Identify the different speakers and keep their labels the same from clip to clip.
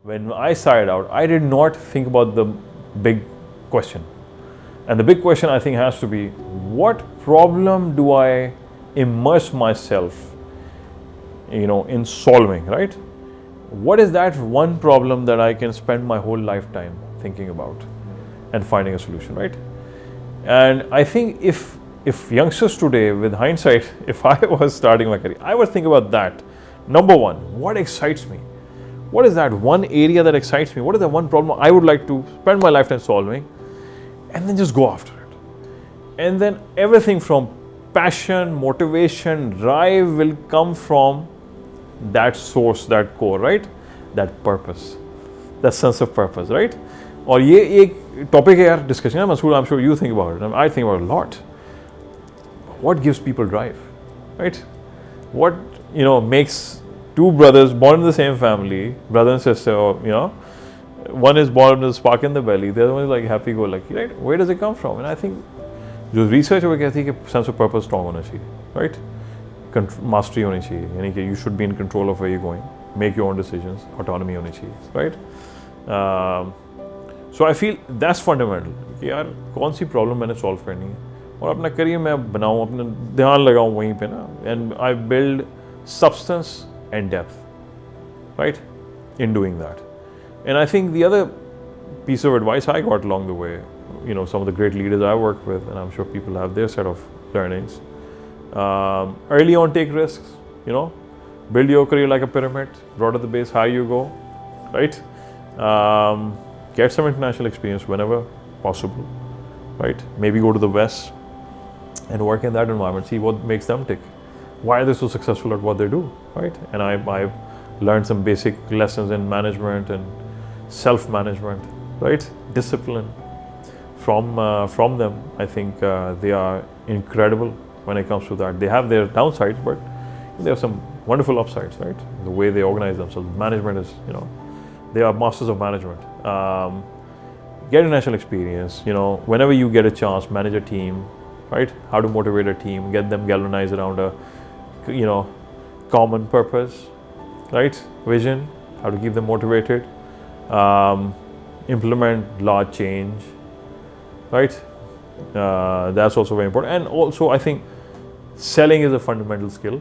Speaker 1: when I started out, I did not think about the big question. And the big question I think has to be, what problem do I immerse myself, in solving, right? What is that one problem that I can spend my whole lifetime thinking about and finding a solution, right? And I think if youngsters today, with hindsight, if I was starting my career, I would think about that. Number one, what excites me? What is that one area that excites me? What is that one problem I would like to spend my lifetime solving? And then just go after it. And then everything from passion, motivation, drive will come from that source, that core, right? That purpose, that sense of purpose, right? और ये एक topic है यार discussion है Masood, I'm sure you think about it. I think about it a lot. What gives people drive, right? What makes two brothers born in the same family, brother and sister, or one is born with a spark in the belly, the other one is like happy-go-lucky, right? Where does it come from? And I think जो research वो कहती है कि sense of purpose strong होना चाहिए, right? Mastery होनी चाहिए, यानी कि you should be in control of where you're going, make your own decisions, autonomy होनी चाहिए, right? So I feel that's fundamental कि यार कौन सी problem मैंने solve करनी है और अपना career मैं बनाऊँ, अपना ध्यान लगाऊँ वहीं पे ना, and I build substance and depth, right? In doing that. And I think the other piece of advice I got along the way, some of the great leaders I worked with, and I'm sure people have their set of learnings. Early on, take risks, build your career like a pyramid, broad at the base, high you go, right? Get some international experience whenever possible, right? Maybe go to the West and work in that environment, see what makes them tick. Why are they so successful at what they do, right? And I've learned some basic lessons in management and self-management, right? Discipline from them. I think they are incredible when it comes to that. They have their downsides, but they have some wonderful upsides, right? The way they organize themselves. Management is, they are masters of management. Get international experience, whenever you get a chance, manage a team, right? How to motivate a team, get them galvanized around a, common purpose, right? Vision, how to keep them motivated. Implement large change, right? That's also very important. And also I think selling is a fundamental skill,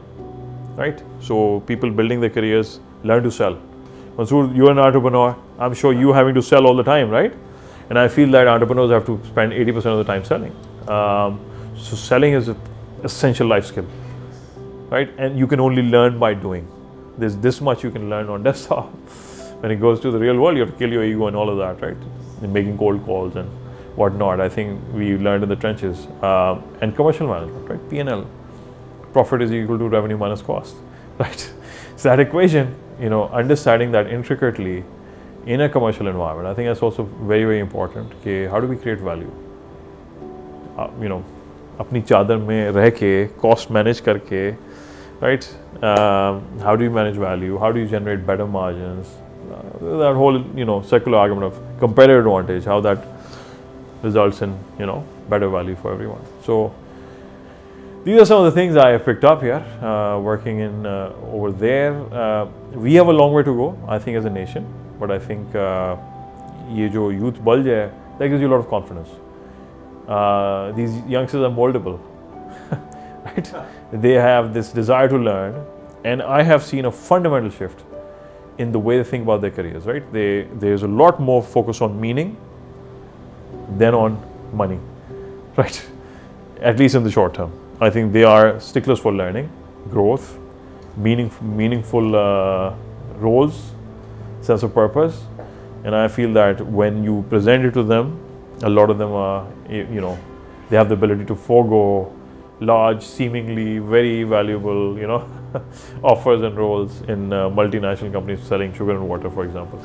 Speaker 1: right? So people building their careers learn to sell. Mansoor, you're an entrepreneur. I'm sure you're having to sell all the time, right? And I feel that entrepreneurs have to spend 80% of the time selling. So selling is an essential life skill, right? And you can only learn by doing. There's this much you can learn on desktop. When it goes to the real world, you have to kill your ego and all of that, right? And making cold calls and whatnot. I think we learned in the trenches. And commercial management, right? P&L. Profit is equal to revenue minus cost, right? So that equation, understanding that intricately in a commercial environment, I think that's also very, very important. Okay, how do we create value? अपनी चादर में रह के, cost manage करके, right? How do you manage value? How do you generate better margins? That whole, circular argument of competitive advantage, how that results in, better value for everyone. So these are some of the things I have picked up here, working in over there. We have a long way to go, I think, as a nation. But I think ये जो youth bulge है, that gives you a lot of confidence. These youngsters are moldable, right? They have this desire to learn, and I have seen a fundamental shift in the way they think about their careers, right? There's a lot more focus on meaning than on money, right? At least in the short term. I think they are sticklers for learning, growth, meaningful roles, sense of purpose. And I feel that when you present it to them, a lot of them are, they have the ability to forego large, seemingly very valuable, offers and roles in multinational companies selling sugar and water, for example.